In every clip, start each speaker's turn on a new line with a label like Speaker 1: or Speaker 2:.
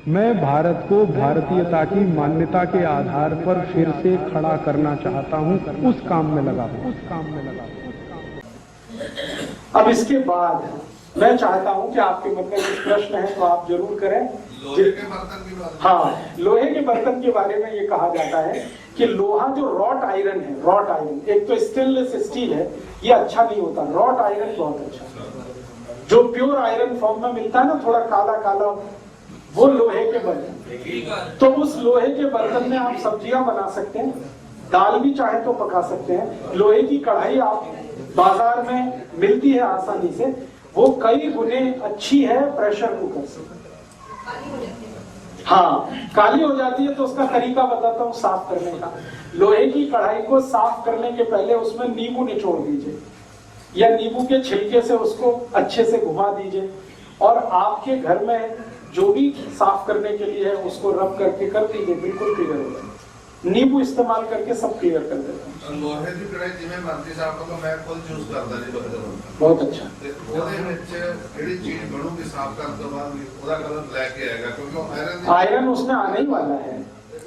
Speaker 1: मैं भारत को भारतीयता की मान्यता के आधार पर फिर से खड़ा करना चाहता हूं, उस काम में लगा हूं।
Speaker 2: अब इसके बाद मैं चाहता हूं कि आपके मन में कुछ प्रश्न है तो आप जरूर करें।
Speaker 3: लोहे के बर्तन के बारे में।
Speaker 2: हाँ, लोहे के बर्तन के बारे में ये कहा जाता है कि लोहा जो रॉट आयरन है, रॉट आयरन, एक तो स्टेनलेस स्टील है, ये अच्छा नहीं होता, रॉट आयरन बहुत अच्छा है। जो प्योर आयरन फॉर्म में मिलता है ना, थोड़ा काला काला, वो लोहे के बर्तन। तो उस लोहे के बर्तन में आप सब्जियां बना सकते हैं, दाल भी चाहे तो पका सकते हैं। लोहे की कढ़ाई आप बाजार में मिलती है आसानी से, वो कई गुने अच्छी है प्रेशर कुकर से। हाँ, काली हो जाती है तो उसका तरीका बताता हूँ साफ करने का। लोहे की कढ़ाई को साफ करने के पहले उसमें नींबू निचोड़ दीजिए या नींबू के छिलके से उसको अच्छे से घुमा दीजिए, और आपके घर में जो भी साफ करने के लिए है उसको रब करके कर दीजिए, बिल्कुल क्लियर हो जाए। नींबू इस्तेमाल करके सब क्लियर कर देते हैं।
Speaker 3: लोहे की कढ़ाई जिਵੇਂ मर्जी साफ कर लो, मैं खुद यूज करता जी लोहे ਦਾ।
Speaker 2: बहुत अच्छा।
Speaker 3: ਉਹਦੇ ਵਿੱਚ ਜਿਹੜੀ ਚੀਜ਼ ਬਣੂਗੀ ਸਾफ ਕਰਨ ਤੋਂ ਬਾਅਦ ਉਹਦਾ ਕਲਰ ਬਲੈਕ ਹੀ ਆਏਗਾ, क्योंकि वो
Speaker 2: आयरन उसमें आने ही वाला है।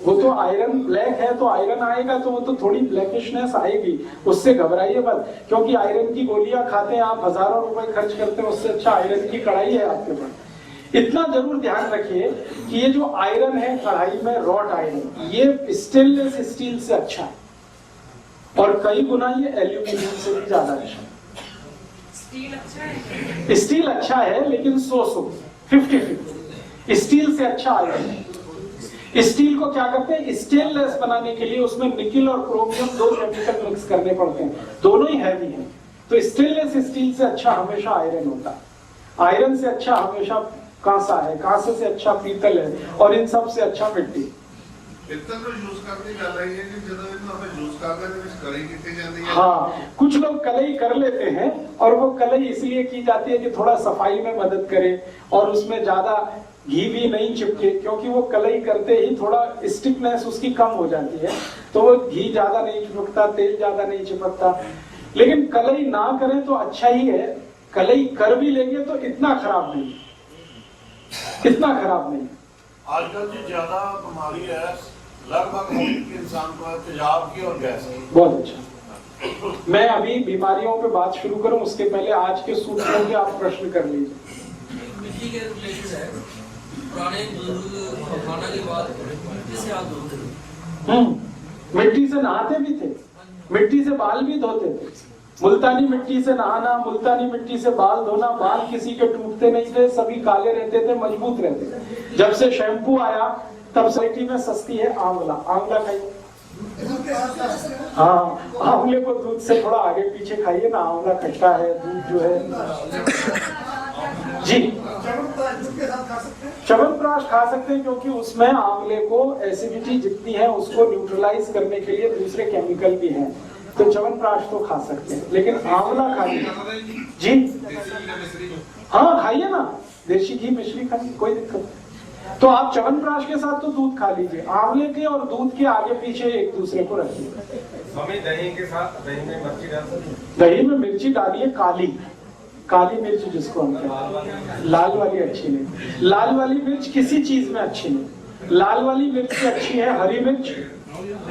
Speaker 2: वो तो आयरन ब्लैक है तो आयरन आएगा तो वो तो थोड़ी ब्लैकिशनेस आएगी, उससे घबराइए मत। क्योंकि आयरन की गोलियां खाते हैं आप, हजारों रुपए खर्च करते हैं, उससे अच्छा आयरन की कढ़ाई है आपके पास। इतना जरूर ध्यान रखिए कि ये जो आयरन है कढ़ाई में, रॉट आयरन, ये स्टेनलेस स्टील से अच्छा है, और कई गुना ये एल्यूमिनियम से भी ज्यादा अच्छा है। स्टील अच्छा है लेकिन 50-50 स्टील से अच्छा आयरन है। स्टील को क्या करते हैं, स्टेनलेस बनाने के लिए उसमें निकेल और क्रोमियम दो केमिकल मिक्स करने पड़ते हैं, दोनों ही हैवी हैं। तो स्टेनलेस स्टील से अच्छा हमेशा आयरन होता है। आयरन से अच्छा हमेशा कांसा है, कांसे से अच्छा पीतल है, और इन सब से अच्छा मिट्टी। हाँ, कुछ लोग कलई कर लेते हैं, और वो कलई इसलिए की जाती है कि थोड़ा सफाई में मदद करे और उसमें ज्यादा घी भी नहीं चिपके, क्योंकि वो कलई करते ही थोड़ा स्टिकनेस उसकी कम हो जाती है, तो वो घी ज्यादा नहीं चिपकता, तेल ज्यादा नहीं चिपकता। लेकिन कलई ना करें तो अच्छा ही है, कलई कर भी लेंगे तो इतना खराब नहीं, इतना खराब नहीं।
Speaker 4: आजकल जो ज्यादा बीमारी है लगभग इंसान को तेजाब की और गैस की।
Speaker 2: बहुत अच्छा। मैं अभी बीमारियों पे बात शुरू करूं उसके पहले आज के सूत्रों के आप प्रश्न कर लीजिए।
Speaker 5: मिट्टी के रिलेटेड है, पुराने बुजुर्ग खाना के बाद मिट्टी से हाथ धोते थे।
Speaker 2: मिट्टी से नहाते भी थे, मिट्टी से बाल भी धोते थे। मुल्तानी मिट्टी से नहाना, मुल्तानी मिट्टी से बाल धोना, बाल किसी के टूटते नहीं थे, सभी काले रहते थे, मजबूत रहते थे। जब से शैम्पू आया तब सोसाइटी में सस्ती है आंवला। आंवला खाइए, हाँ, आंवले को दूध से थोड़ा आगे पीछे खाइए ना, आंवला खट्टा है, दूध जो है जी। च्यवनप्राश खा सकते हैं, क्योंकि उसमें आंवले को एसिडिटी जितनी है उसको न्यूट्रलाइज करने के लिए दूसरे केमिकल भी हैं, तो च्यवनप्राश तो खा सकते हैं, लेकिन आंवला खाइए जी। हाँ, खाइए ना, देसी घी मिश्री खाइए, कोई दिक्कत नहीं। तो आप च्यवनप्राश के साथ तो दूध खा लीजिए, आंवले के और दूध के आगे पीछे एक दूसरे को रखिए।
Speaker 3: हमें दही के साथ दही में मिर्ची डाल सकते हैं।
Speaker 2: दही में मिर्ची डालिए, काली मिर्च जिसको हम कहते हैं, लाल वाली अच्छी नहीं। लाल वाली मिर्च किसी चीज में अच्छी नहीं। लाल वाली मिर्च से अच्छी है हरी मिर्च,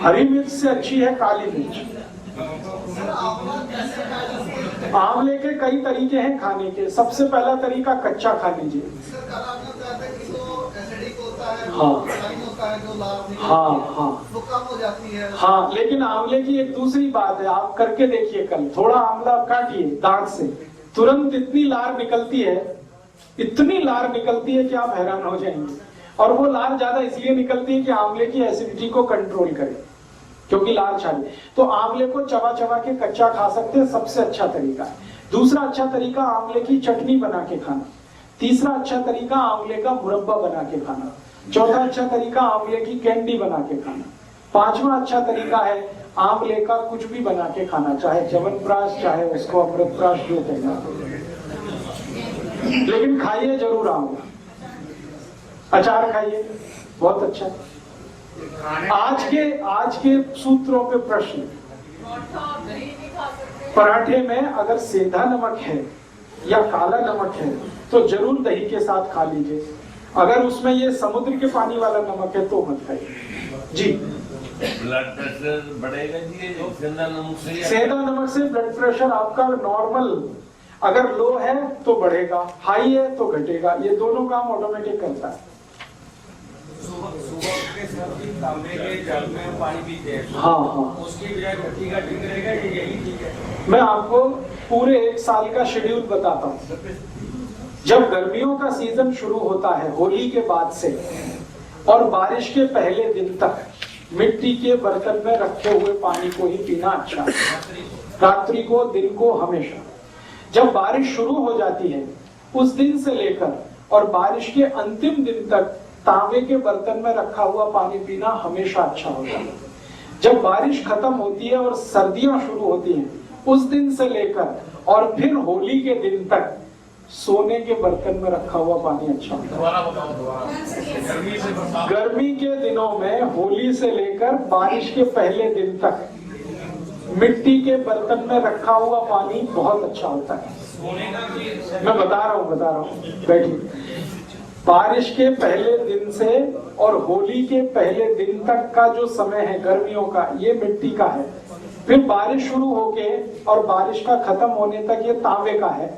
Speaker 2: हरी मिर्च से अच्छी है काली मिर्च। आंवले के कई तरीके हैं खाने के। सबसे पहला तरीका कच्चा खा लीजिए। हाँ हाँ हाँ हाँ, लेकिन आंवले की एक दूसरी बात है, आप करके देखिए कल, थोड़ा आंवला काटिए दांत से, तुरंत इतनी लार निकलती है, इतनी लार निकलती है कि आप हैरान हो जाएंगे। और वो लार ज्यादा इसलिए निकलती है कि आंवले की एसिडिटी को कंट्रोल करे, क्योंकि लार छाली। तो आंवले को चबा चबा के कच्चा खा सकते हैं, सबसे अच्छा तरीका है। दूसरा अच्छा तरीका आंवले की चटनी बना के खाना। तीसरा अच्छा तरीका आंवले का मुरब्बा बना के खाना। चौथा अच्छा तरीका आंवले की कैंडी बना के खाना। पांचवा अच्छा तरीका है आंवले का कुछ भी बना के खाना, चाहे च्यवनप्राश, चाहे उसको अमृतप्राश, जो कहना, लेकिन खाइए जरूर आंवला। अचार खाइए, बहुत अच्छा। आज के सूत्रों पे प्रश्न। पराठे में अगर सेंधा नमक है या काला नमक है तो जरूर दही के साथ खा लीजिए। अगर उसमें ये समुद्र के पानी वाला नमक है तो मत खाइए जी।
Speaker 6: ब्लड प्रेशर बढ़ेगा जी सेंधा नमक से?
Speaker 2: सेंधा नमक से ब्लड प्रेशर आपका नॉर्मल, अगर लो है तो बढ़ेगा, हाई है तो घटेगा, ये दोनों काम ऑटोमेटिक करता है।
Speaker 7: सुबह के साथ ही तांबे के जल में पानी पीते हैं,
Speaker 2: हाँ,
Speaker 7: उसकी बजाय मिट्टी का ठीक रहेगा, यही ठीक है।
Speaker 2: मैं आपको पूरे 1 साल का शेड्यूल बताता हूँ। जब गर्मियों का सीजन शुरू होता है होली के बाद से और बारिश के पहले दिन तक मिट्टी के बर्तन में रखे हुए पानी को ही पीना अच्छा है, रात्रि को, दिन को, हमेशा। जब बारिश शुरू हो जाती है उस दिन से लेकर और बारिश के अंतिम दिन तक तांबे के बर्तन में रखा हुआ पानी पीना हमेशा अच्छा होता है। जब बारिश खत्म होती है और सर्दियां शुरू होती हैं उस दिन से लेकर और फिर होली के दिन तक सोने के बर्तन में रखा हुआ पानी अच्छा होता है। गर्मी के दिनों में होली से लेकर बारिश के पहले दिन तक मिट्टी के बर्तन में रखा हुआ पानी बहुत अच्छा होता है। मैं बता रहा हूँ बैठिए। बारिश के पहले दिन से और होली के पहले दिन तक का जो समय है गर्मियों का, ये मिट्टी का है। फिर बारिश शुरू होके और बारिश का खत्म होने तक ये तांबे का है,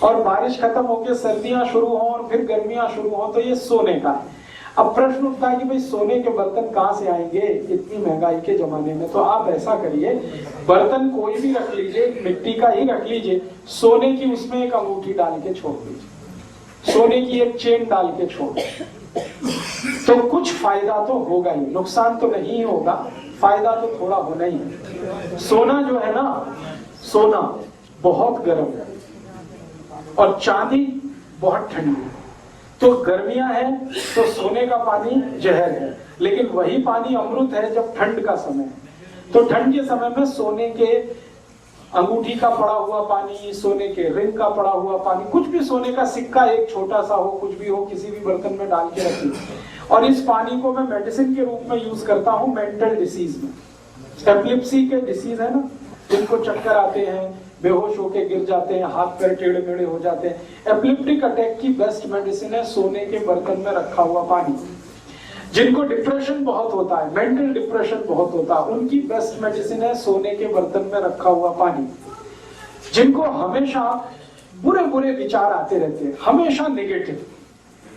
Speaker 2: और बारिश खत्म होके सर्दियां शुरू हो और फिर गर्मियां शुरू हो तो ये सोने का है। अब प्रश्न उठता है कि भाई सोने के बर्तन कहाँ से आएंगे इतनी महंगाई के जमाने में? तो आप ऐसा करिए, बर्तन कोई भी रख लीजिए, मिट्टी का ही रख लीजिए, सोने की उसमें एक अंगूठी डाल के छोड़ दीजिए, सोने की एक चेन डाल के छोड़ दीजिए, तो कुछ फायदा तो होगा ही, नुकसान तो नहीं होगा, फायदा तो थोड़ा होना ही है। सोना जो है ना, सोना बहुत गर्म है और चांदी बहुत ठंडी है। तो गर्मियां हैं तो सोने का पानी जहर है, लेकिन वही पानी अमृत है जब ठंड का समय है। तो ठंड के समय में सोने के अंगूठी का पड़ा हुआ पानी, सोने के रिंग का पड़ा हुआ पानी, कुछ भी सोने का सिक्का एक छोटा सा हो, कुछ भी हो, किसी भी बर्तन में डाल के रखिए। और इस पानी को मैं मेडिसिन के रूप में यूज करता हूँ मेंटल डिसीज में। एपिलेप्सी के डिसीज है ना, जिनको चक्कर आते हैं, बेहोश होके गिर जाते हैं, हाथ पैर टेढ़े मेढ़े हो जाते हैं, एपिलेप्टिक अटैक की बेस्ट मेडिसिन है सोने के बर्तन में रखा हुआ पानी। जिनको डिप्रेशन बहुत होता है, मेंटल डिप्रेशन बहुत होता है, उनकी बेस्ट मेडिसिन है सोने के बर्तन में रखा हुआ पानी। जिनको हमेशा बुरे बुरे विचार आते रहते हैं, हमेशा नेगेटिव,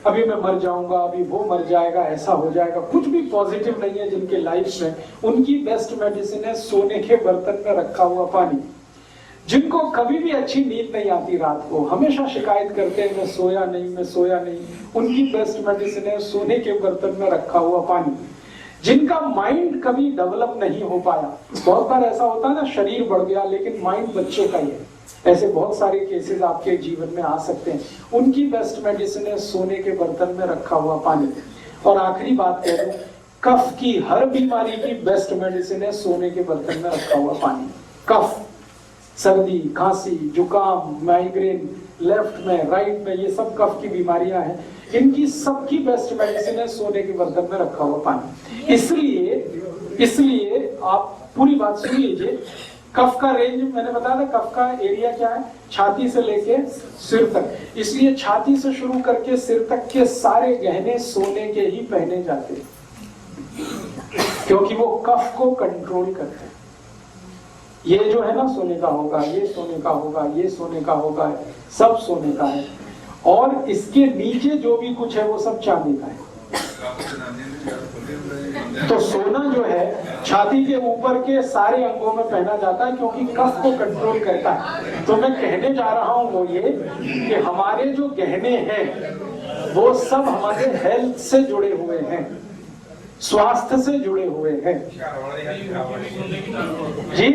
Speaker 2: अभी मैं मर जाऊंगा, अभी वो मर जाएगा, ऐसा हो जाएगा, कुछ भी पॉजिटिव नहीं है जिनके लाइफ में, उनकी बेस्ट मेडिसिन है सोने के बर्तन में रखा हुआ पानी। जिनको कभी भी अच्छी नींद नहीं आती रात को, हमेशा शिकायत करते हैं मैं सोया नहीं, उनकी बेस्ट मेडिसिन है सोने के बर्तन में रखा हुआ पानी। जिनका माइंड कभी डेवलप नहीं हो पाया, बहुत बार ऐसा होता है ना, शरीर बढ़ गया लेकिन माइंड बच्चे का ही है, ऐसे बहुत सारे केसेस आपके जीवन में आ सकते हैं, उनकी बेस्ट मेडिसिन है सोने के बर्तन में रखा हुआ पानी। और आखिरी बात कह दूं, कफ की हर बीमारी की बेस्ट मेडिसिन है सोने के बर्तन में रखा हुआ पानी। कफ, सर्दी, खांसी, जुकाम, माइग्रेन, लेफ्ट में, राइट में, ये सब कफ की बीमारियां हैं, इनकी सबकी बेस्ट मेडिसिन है सोने के बर्तन में रखा हुआ पानी। इसलिए आप पूरी बात सुन लीजिए। कफ का रेंज मैंने बताया था, कफ का एरिया क्या है, छाती से लेके सिर तक, इसलिए छाती से शुरू करके सिर तक के सारे गहने सोने के ही पहने जाते हैं, क्योंकि वो कफ को कंट्रोल करते हैं। ये जो है ना सोने का होगा, ये सोने का होगा, ये सोने का होगा, सब सोने का है, और इसके नीचे जो भी कुछ है वो सब चांदी का है। तो सोना जो है छाती के ऊपर के सारे अंगों में पहना जाता है, क्योंकि कफ को कंट्रोल करता है। तो मैं कहने जा रहा हूं वो ये कि हमारे जो गहने हैं वो सब हमारे हेल्थ से जुड़े हुए हैं, स्वास्थ्य से जुड़े हुए हैं जी।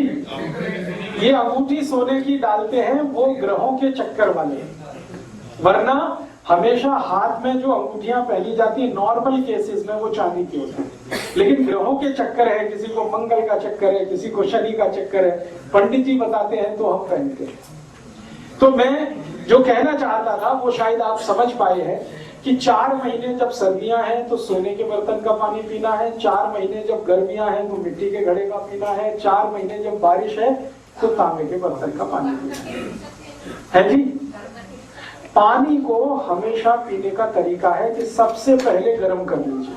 Speaker 2: ये अंगूठी सोने की डालते हैं वो ग्रहों के चक्कर वाले, वरना हमेशा हाथ में जो अंगूठियां पहनी जाती है नॉर्मल केसेस में वो चांदी की होती है, लेकिन ग्रहों के चक्कर है, किसी को मंगल का चक्कर है, किसी को शनि का चक्कर है, पंडित जी बताते हैं तो हम पहनते हैं। तो मैं जो कहना चाहता था वो शायद आप समझ पाए हैं कि 4 महीने जब सर्दियां हैं तो सोने के बर्तन का पानी पीना है, 4 महीने जब गर्मियां हैं तो मिट्टी के घड़े का पीना है, 4 महीने जब बारिश है तो तांबे के बर्तन का पानी पीना है जी। पानी को हमेशा पीने का तरीका है कि सबसे पहले गर्म कर लीजिए,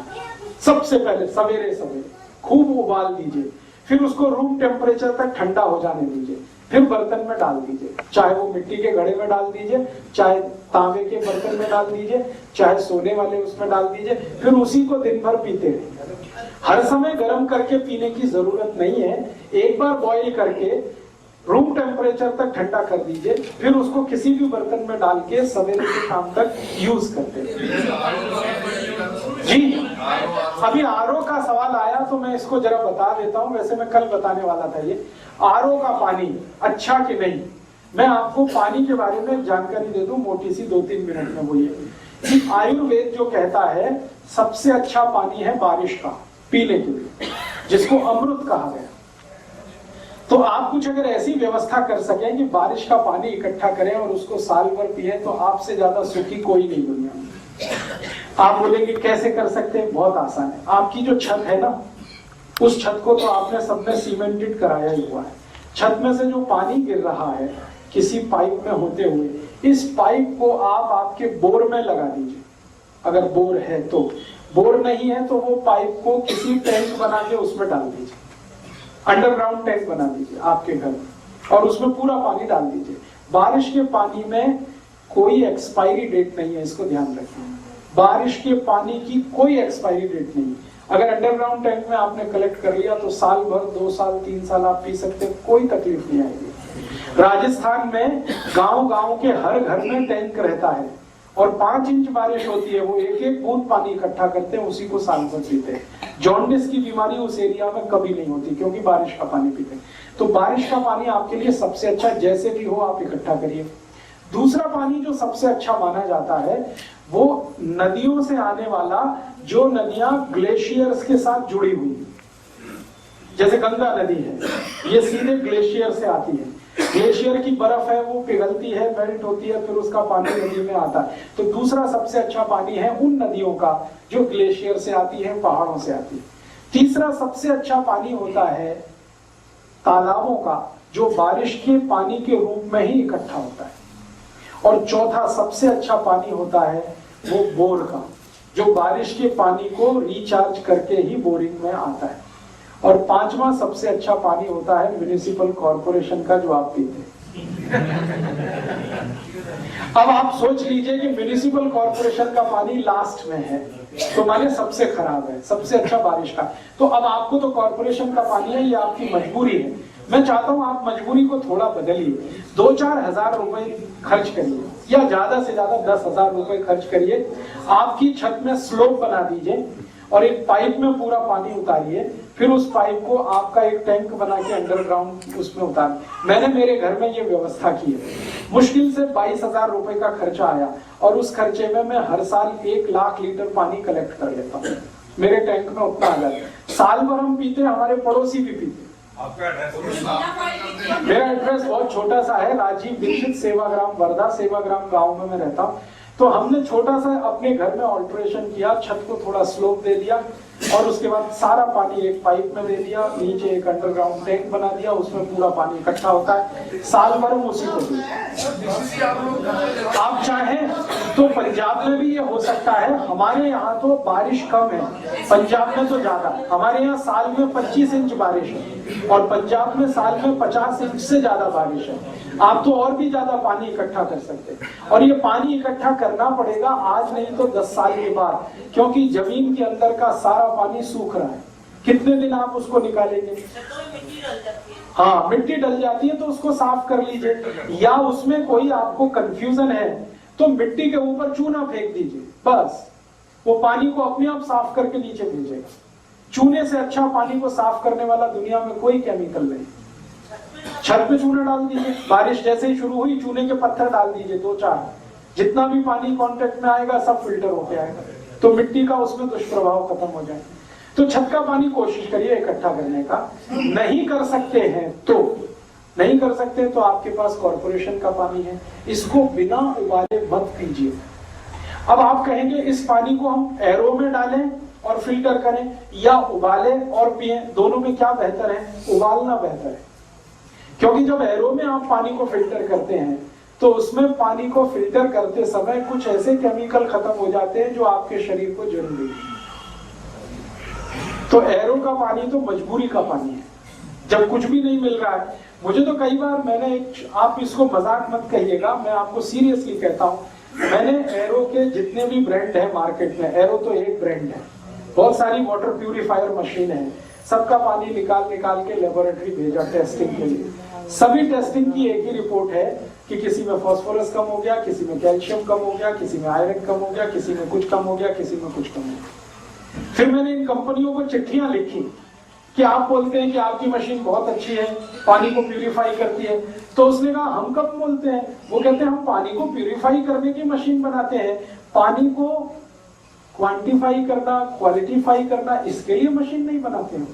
Speaker 2: सबसे पहले सवेरे सवेरे खूब उबाल दीजिए, फिर उसको रूम टेम्परेचर तक ठंडा हो जाने दीजिए, फिर बर्तन में डाल दीजिए, चाहे वो मिट्टी के घड़े में डाल दीजिए, चाहे तांबे के बर्तन में डाल दीजिए, चाहे सोने वाले उसमें डाल दीजिए, फिर उसी को दिन भर पीते रहिए। हर समय गर्म करके पीने की जरूरत नहीं है, एक बार बॉईल करके रूम टेम्परेचर तक ठंडा कर दीजिए, फिर उसको किसी भी बर्तन में डाल के सवेरे से शाम तक यूज करते जी। अभी आरओ का सवाल आया तो मैं इसको जरा बता देता हूं, वैसे मैं कल बताने वाला था। ये आरओ का पानी अच्छा कि नहीं, मैं आपको पानी के बारे में जानकारी दे दूं मोटी सी 2-3 मिनट में। वो ये कि आयुर्वेद जो कहता है सबसे अच्छा पानी है बारिश का पीने के लिए, जिसको अमृत कहा गया। तो आप कुछ अगर ऐसी व्यवस्था कर सकें कि बारिश का पानी इकट्ठा करें और उसको साल भर पिए, तो आपसे ज्यादा सुखी कोई नहीं दुनिया में। आप बोलेंगे कैसे कर सकते हैं? बहुत आसान है। आपकी जो छत है ना, उस छत को तो आपने सबने सीमेंटेड कराया ही हुआ है। छत में से जो पानी गिर रहा है किसी पाइप में होते हुए, इस पाइप को आप आपके बोर में लगा दीजिए, अगर बोर है तो। बोर नहीं है तो वो पाइप को किसी टैंक बना के उसमें डाल दीजिए, अंडरग्राउंड टैंक बना दीजिए आपके घर में, और उसमें पूरा पानी डाल दीजिए। बारिश के पानी में कोई एक्सपायरी डेट नहीं है, इसको ध्यान रखिए। बारिश के पानी की कोई एक्सपायरी डेट नहीं। अगर अंडरग्राउंड टैंक में आपने कलेक्ट कर लिया तो साल भर, 2 साल, 3 साल आप पी सकते, कोई तकलीफ नहीं आएगी। राजस्थान में गांव-गांव के हर घर में टैंक रहता है, और 5 इंच बारिश होती है, वो एक एक बूंद पानी इकट्ठा करते हैं, उसी को साल भर पीते हैं। जॉन्डिस की बीमारी उस एरिया में कभी नहीं होती, क्योंकि बारिश का पानी पीते हैं। तो बारिश का पानी आपके लिए सबसे अच्छा, जैसे भी हो आप इकट्ठा करिए। दूसरा पानी जो सबसे अच्छा माना जाता है वो नदियों से आने वाला, जो नदियां ग्लेशियर्स के साथ जुड़ी हुई, जैसे गंगा नदी है, ये सीधे ग्लेशियर से आती है। ग्लेशियर की बर्फ है, वो पिघलती है, मेल्ट होती है, फिर उसका पानी नदी में आता है। तो दूसरा सबसे अच्छा पानी है उन नदियों का जो ग्लेशियर से आती है, पहाड़ों से आती है। तीसरा सबसे अच्छा पानी होता है तालाबों का, जो बारिश के पानी के रूप में ही इकट्ठा होता है। और चौथा सबसे अच्छा पानी होता है वो बोर का, जो बारिश के पानी को रिचार्ज करके ही बोरिंग में आता है। और 5वां सबसे अच्छा पानी होता है म्युनिसिपल कॉर्पोरेशन का, जो आप पीते हैं। अब आप सोच लीजिए कि म्युनिसिपल कॉर्पोरेशन का पानी लास्ट में है, तो माने सबसे खराब है, सबसे अच्छा बारिश का। तो अब आपको तो कॉर्पोरेशन का पानी है, ये आपकी मजबूरी है। मैं चाहता हूं आप मजबूरी को थोड़ा बदलिए, 2-4 हजार रुपए खर्च करिए, या ज्यादा से ज्यादा 10,000 रुपए खर्च करिए। आपकी छत में स्लोप बना दीजिए और एक पाइप में पूरा पानी उतारिए, फिर उस पाइप को आपका एक टैंक बना के अंडरग्राउंड उसमें उतार। मैंने मेरे घर में ये व्यवस्था की है। मुश्किल से 22,000 रुपए का खर्चा आया, और उस खर्चे में मैं हर साल 1 लाख लीटर पानी कलेक्ट कर लेता हूँ। मेरे टैंक में उतना आ जाता, साल भर हम पीते, हमारे पड़ोसी भी पीते। मेरा एड्रेस बहुत छोटा सा है, राजीव दीक्षित सेवाग्राम, वर्धा सेवाग्राम गांव में मैं रहता हूँ। तो हमने छोटा सा अपने घर में ऑल्टरेशन किया, छत को थोड़ा स्लोप दे दिया, और उसके बाद सारा पानी एक पाइप में दे दिया, नीचे एक अंडरग्राउंड टैंक बना दिया, उसमें पूरा पानी इकट्ठा होता है, साल भर उसी को पीते। आप चाहें तो पंजाब में भी ये हो सकता है। हमारे यहाँ तो बारिश कम है, पंजाब में तो ज्यादा। हमारे यहाँ साल में 25 इंच बारिश है, और पंजाब में साल में 50 इंच से ज्यादा बारिश है। आप तो और भी ज्यादा पानी इकट्ठा कर सकते हैं, और ये पानी इकट्ठा करना पड़ेगा आज नहीं तो 10 साल के बाद, क्योंकि जमीन के अंदर का सारा पानी सूख रहा है। कितने दिन आप उसको निकालेंगे? हाँ, मिट्टी डल जाती है, तो उसको साफ कर लीजिए। या उसमें कोई आपको कंफ्यूजन है तो मिट्टी के ऊपर चूना फेंक दीजिए, बस वो पानी को अपने आप साफ करके नीचे भेजेगा। चूने से अच्छा पानी को साफ करने वाला दुनिया में कोई केमिकल नहीं। छत पे चूना डाल दीजिए, बारिश जैसे ही शुरू हुई चूने के पत्थर डाल दीजिए 2-4, जितना भी पानी कांटेक्ट में आएगा सब फिल्टर होके आएगा, तो मिट्टी का उसमें दुष्प्रभाव खत्म हो जाए। तो छत का पानी कोशिश करिए इकट्ठा करने का। नहीं कर सकते हैं तो आपके पास कॉर्पोरेशन का पानी है, इसको बिना उबाले मत पीजिए। अब आप कहेंगे इस पानी को हम एरो में डालें और फिल्टर करें, या उबाले और पिए, दोनों में क्या बेहतर है? उबालना बेहतर है, क्योंकि जब एरो में आप पानी को फिल्टर करते हैं तो उसमें पानी को फिल्टर करते समय कुछ ऐसे केमिकल खत्म हो जाते हैं जो आपके शरीर को जरूरी है। तो एरो का पानी तो मजबूरी का पानी है, जब कुछ भी नहीं मिल रहा है। मुझे तो कई बार आप इसको मजाक मत कहिएगा, मैं आपको सीरियसली कहता हूँ, मैंने एरो के जितने भी ब्रांड है मार्केट में, एरो तो एक ब्रांड है, बहुत सारी वाटर प्यूरिफायर मशीन है, सबका पानी निकाल के लेबोरेटरी भेजा टेस्टिंग के लिए। सभी टेस्टिंग की एक ही रिपोर्ट है कि किसी में फास्फोरस कम हो गया, किसी में कैल्शियम कम हो गया, किसी में आयरन कम हो गया, किसी में कुछ कम हो गया, किसी में कुछ कम हो गया। फिर मैंने इन कंपनियों को चिट्ठियां लिखी कि आप बोलते हैं कि आपकी मशीन बहुत अच्छी है, पानी को प्यूरिफाई करती है। तो उसने कहा हम कब बोलते हैं? वो कहते हैं हम पानी को प्यूरिफाई करने की मशीन बनाते हैं, पानी को क्वांटिफाई करना, क्वालिटीफाई करना, इसके लिए मशीन नहीं बनाते हैं।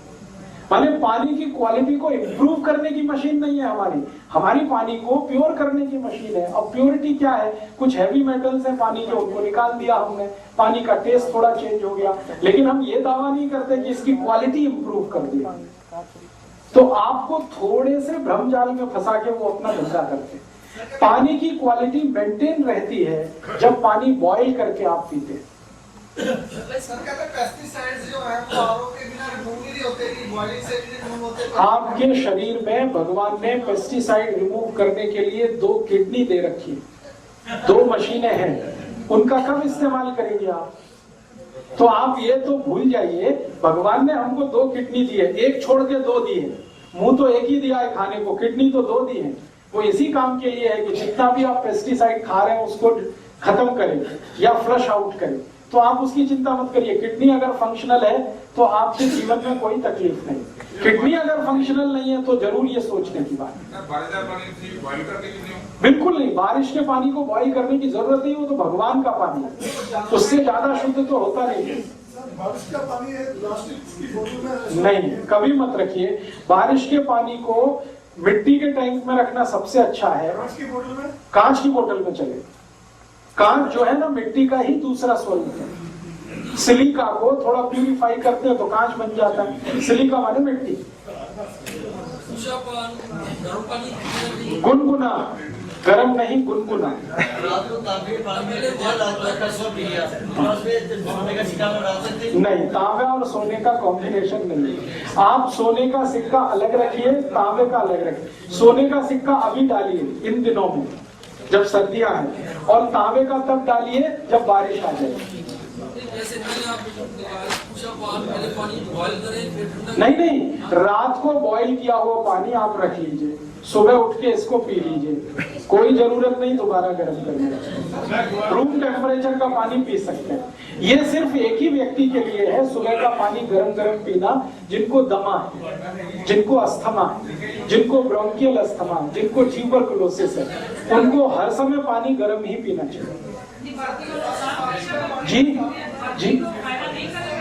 Speaker 2: माने पानी की क्वालिटी को इम्प्रूव करने की मशीन नहीं है हमारी पानी को प्योर करने की मशीन है। अब प्योरिटी क्या है? कुछ हैवी मेटल्स हैं पानी के, उनको निकाल दिया हमने, पानी का टेस्ट थोड़ा चेंज हो गया, लेकिन हम ये दावा नहीं करते कि इसकी क्वालिटी इंप्रूव कर दिया। तो आपको थोड़े से भ्रमजाल में फंसा के वो अपना धंधा करते हैं। पानी की क्वालिटी मेंटेन रहती है जब पानी बॉईल करके आप पीते हैं। आपके शरीर में भगवान ने पेस्टिसाइड रिमूव करने के लिए 2 किडनी दे रखी है, 2 मशीनें हैं, उनका कब इस्तेमाल करेंगे आप? तो आप ये तो भूल जाइए, भगवान ने हमको 2 किडनी दी है, एक छोड़ के 2 दी है। मुंह तो एक ही दिया है खाने को, किडनी तो 2 दी है। वो इसी काम के लिए है कि जितना भी आप पेस्टिसाइड खा रहे हैं उसको खत्म करें या फ्लश आउट करें। तो आप उसकी चिंता मत करिए। किडनी अगर फंक्शनल है तो आपके जीवन में कोई तकलीफ नहीं। किडनी अगर फंक्शनल नहीं है तो जरूर ये सोचने की बात है। बिल्कुल नहीं, बारिश के पानी को बॉईल करने की जरूरत नहीं, वो तो भगवान का पानी है, उससे ज्यादा शुद्ध तो होता नहीं है।
Speaker 3: बारिश का पानी है प्लास्टिक की बोतल में
Speaker 2: नहीं, कभी मत रखिए। बारिश के पानी को मिट्टी के टैंक में रखना सबसे अच्छा है।
Speaker 3: कांच की बोतल में,
Speaker 2: कांच की बोतल में चले। कांच जो है ना मिट्टी का ही दूसरा स्वरूप है। सिलिका को थोड़ा प्यूरिफाई करते हैं तो कांच बन जाता है। सिलिका माने मिट्टी। गुनगुना, गरम नहीं, गुनगुना। नहीं, तांबे और सोने का कॉम्बिनेशन नहीं है। आप सोने का सिक्का अलग रखिए, तांबे का अलग रखिए। सोने का सिक्का अभी डालिए इन दिनों में जब सर्दियां हैं, और तांबे का तब डालिए जब बारिश आ जाए। नहीं, रात को बॉईल किया हुआ पानी आप रख लीजिए, सुबह उठ के इसको पी लीजिए, कोई जरूरत नहीं दोबारा गर्म करने। रूम टेम्परेचर का पानी पी सकते हैं। ये सिर्फ एक ही व्यक्ति के लिए है, सुबह का पानी गरम गरम पीना, जिनको दमा है, जिनको अस्थमा है, जिनको ब्रोंकियल अस्थमा, जिनको ट्यूबरकुलोसिस है, उनको हर समय पानी गरम ही पीना चाहिए। जी जी,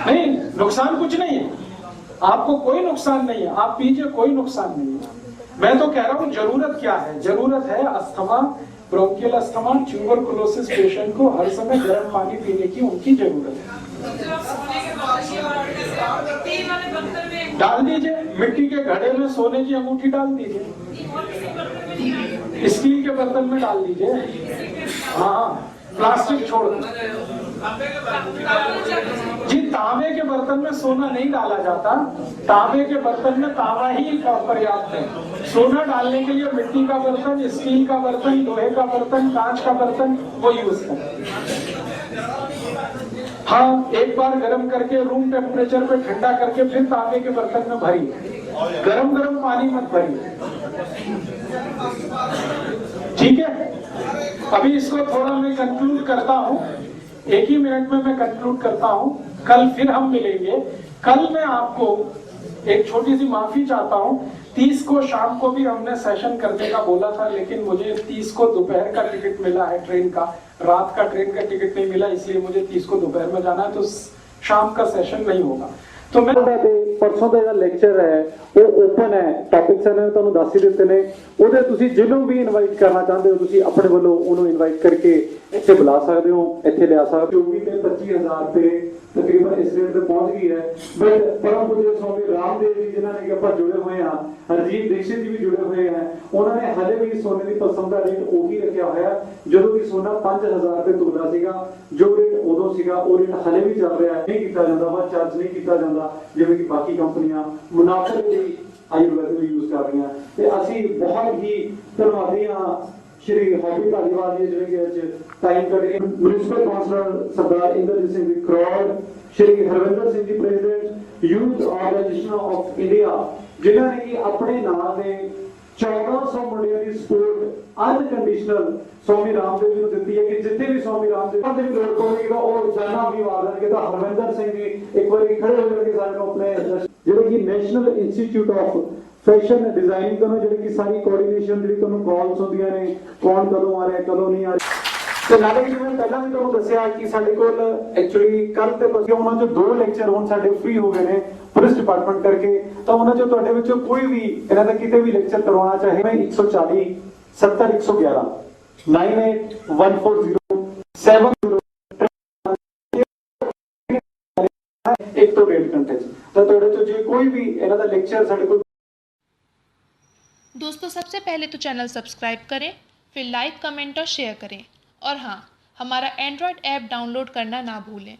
Speaker 2: नहीं, नुकसान कुछ नहीं है, आपको कोई नुकसान नहीं है, आप पीजिए, कोई नुकसान नहीं है। मैं तो कह रहा हूँ जरूरत क्या है? जरूरत है asthma, bronchial asthma, tuberculosis patient को हर समय गर्म पानी पीने की उनकी जरूरत है। डाल दीजिए, मिट्टी के घड़े में सोने की अंगूठी डाल दीजिए, स्टील के बर्तन में डाल दीजिए। हाँ, प्लास्टिक छोड़ दो जी। तांबे के बर्तन में सोना नहीं डाला जाता, तांबे के बर्तन में तांबा ही पर्याप्त है। सोना डालने के लिए मिट्टी का बर्तन, स्टील का बर्तन, लोहे का बर्तन, कांच का बर्तन वो यूज करें। हाँ, एक बार गर्म करके रूम टेम्परेचर पे ठंडा करके फिर तांबे के बर्तन में भरिए, गरम गरम पानी मत भरिए, ठीक है। अभी इसको थोड़ा मैं कंक्लूड करता हूँ, 1 ही मिनट में मैं कंक्लूड करता हूँ। कल फिर हम मिलेंगे। कल मैं आपको एक छोटी सी माफी चाहता हूँ, 30 को शाम को भी हमने सेशन करने का बोला था, लेकिन मुझे 30 को दोपहर का टिकट मिला है ट्रेन का, रात का ट्रेन का टिकट नहीं मिला, इसलिए मुझे 30 को दोपहर में जाना है, तो शाम का सेशन नहीं होगा। तो मैं
Speaker 8: ਪਰਸੋਂ ਦਾ ਜਿਹੜਾ ਲੈਕਚਰ ਹੈ ਉਹ ਓਪਨ ਹੈ, ਟੌਪਿਕਸ ਨੇ ਤੁਹਾਨੂੰ ਦੱਸ ਹੀ ਦਿੱਤੇ ਨੇ, ਉਹਦੇ ਤੁਸੀਂ ਜਿਹਨੂੰ ਵੀ ਇਨਵਾਈਟ ਕਰਨਾ ਚਾਹੁੰਦੇ ਹੋ ਤੁਸੀਂ ਆਪਣੇ ਵੱਲੋਂ ਉਹਨੂੰ ਇਨਵਾਈਟ ਕਰਕੇ ਇੱਥੇ ਬੁਲਾ ਸਕਦੇ ਹੋ, ਇੱਥੇ ਲਿਆ ਸਕਦੇ ਹੋ। 24 ਤੇ 25000 ਰੁਪਏ ਤਕਰੀਬਨ ਇਸ ਰੇਟ ਤੇ ਪਹੁੰਚ ਗਈ ਹੈ। ਬਟ ਪਰਮ ਪੂਜਯ ਸਵਾਮੀ ਰਾਮਦੇਵ ਜੀ ਜਿਨ੍ਹਾਂ ਨੇ ਕਿ ਆਪਾਂ ਜੁੜੇ ਹੋਏ ਹਾਂ, ਹਰਜੀਤ ਦੀਕਸ਼ਿਤ ਜੀ ਵੀ ਜੁੜੇ ਹੋਏ ਹੈ, ਉਹਨਾਂ ਨੇ ਹਲੇ ਵੀ ਸੋਨੇ ਦੀ ਪਸੰਦ ਦਾ ਰੇਟ ਉਹੀ ਰੱਖਿਆ ਹੋਇਆ ਜਦੋਂ ਕਿ ਸੋਨਾ 5000 ਰੁਪਏ ਤੋਲਾ ਸੀਗਾ। ਜੋ ਰੇਟ ਉਦੋਂ ਸੀਗਾ ਉਹ ਰੇਟ ਹਲੇ ਵੀ ਚੱਲ ਰਿਹਾ ਹੈ, ਨਹੀਂ ਕੀਤਾ ਜਾਂਦਾ, ਵਾ ਚਾਰਜ ਨਹੀਂ ਕੀਤਾ ਜਾਂਦਾ ਜਿਵੇਂ ਕਿ ਬਾਕੀ ਕੰਪਨੀਆਂ ਮੁਨਾਫੇ ਲਈ ਆਯੁਰਵੈਦ ਨੂੰ ਯੂਜ਼ ਕਰ ਰਹੀਆਂ। ਤੇ ਅਸੀਂ ਬਹੁਤ ਹੀ ਧੰਨਵਾਦੀ ਹਾਂ ਸ਼੍ਰੀ ਹਰਬੀ ਧਾਲੀਵਾਲ ਜੀ ਜਿਹੜੇ ਕਿ ਅੱਜ ਟਾਈਮ ਕੱਢ ਕੇ municipal councillor Sardar Inderjit Singh crore, Shri Harvinder Singh ji president youth organisation of India ਜਿਨ੍ਹਾਂ ਨੇ ਕਿ ਆਪਣੇ ਨਾਲ ਦੇ 1400 ਮੁੰਡਿਆਂ ਦੀ ਸਪੋਰਟ ਅਨਕੰਡੀਸ਼ਨਲ ਸਵਾਮੀ ਰਾਮਦੇਵ ਜੀ ਨੂੰ ਦਿੱਤੀ ਹੈ ਕਿ ਜਿੱਥੇ ਵੀ ਸਵਾਮੀ ਰਾਮਦੇਵ ਦੇ ਵੀ ਲੋੜ ਪਵੇਗੀ ਤਾਂ ਉਹ ਜਾਨਾ ਵੀ ਵਾਰ ਦੇਣਗੇ। ਤਾਂ ਹਰਵਿੰਦਰ ਸਿੰਘ ਜੀ ਇੱਕ ਵਾਰੀ ਖੜੇ ਹੋ ਜਾਣਗੇ ਸਾਡੇ ਨੂੰ ਆਪਣੇ ਜਿਹੜੇ ਕਿ national institute of fashion designing ਤੋਂ ਜਿਹੜੇ ਕਿ ਸਾਰੀ ਕੋਆਰਡੀਨੇਸ਼ਨ ਜਿਹੜੀ ਤੁਹਾਨੂੰ ਕਾਲਸ ਹੁੰਦੀਆਂ ਨੇ ਕੌਣ ਕਦੋਂ ਆ ਰਿਹਾ ਕਦੋਂ ਨਹੀਂ ਆ ਰਿਹਾ। ਤੇ ਨਾਲੇ ਜਿਵੇਂ ਪਹਿਲਾਂ ਵੀ ਤੁਹਾਨੂੰ ਦੱਸਿਆ ਕਿ ਸਾਡੇ ਕੋਲ ਐਕਚੁਅਲੀ ਕੱਲ ਤੇ ਪਰਸੋਂ ਉਹਨਾਂ ਚੋਂ 2 ਲੈਕਚਰ ਹੁਣ ਸਾਡੇ ਫ੍ਰੀ ਹੋ ਗਏ ਨੇ ਪੁਲਿਸ ਡਿਪਾਰਟਮੈਂਟ ਕਰਕੇ। ਤਾਂ ਉਹਨਾਂ ਚੋਂ ਤੁਹਾਡੇ ਵਿੱਚੋਂ ਕੋਈ ਵੀ ਇਹਨਾਂ ਦਾ ਕਿਤੇ ਵੀ ਲੈਕਚਰ ਕਰਵਾਉਣਾ ਚਾਹੇ 140 70 111 981407 1 ਤੋਂ 1.5 घंटे ਤਾਂ ਤੁਹਾਡੇ ਤੋਂ ਜੇ ਕੋਈ ਵੀ ਇਹਨਾਂ ਦਾ ਲੈਕਚਰ ਸਾਡੇ ਕੋਲ।
Speaker 9: दोस्तों सबसे पहले तो चैनल सब्सक्राइब करें, फिर लाइक कमेंट और शेयर करें, और हाँ, हमारा एंड्रॉयड ऐप डाउनलोड करना ना भूलें।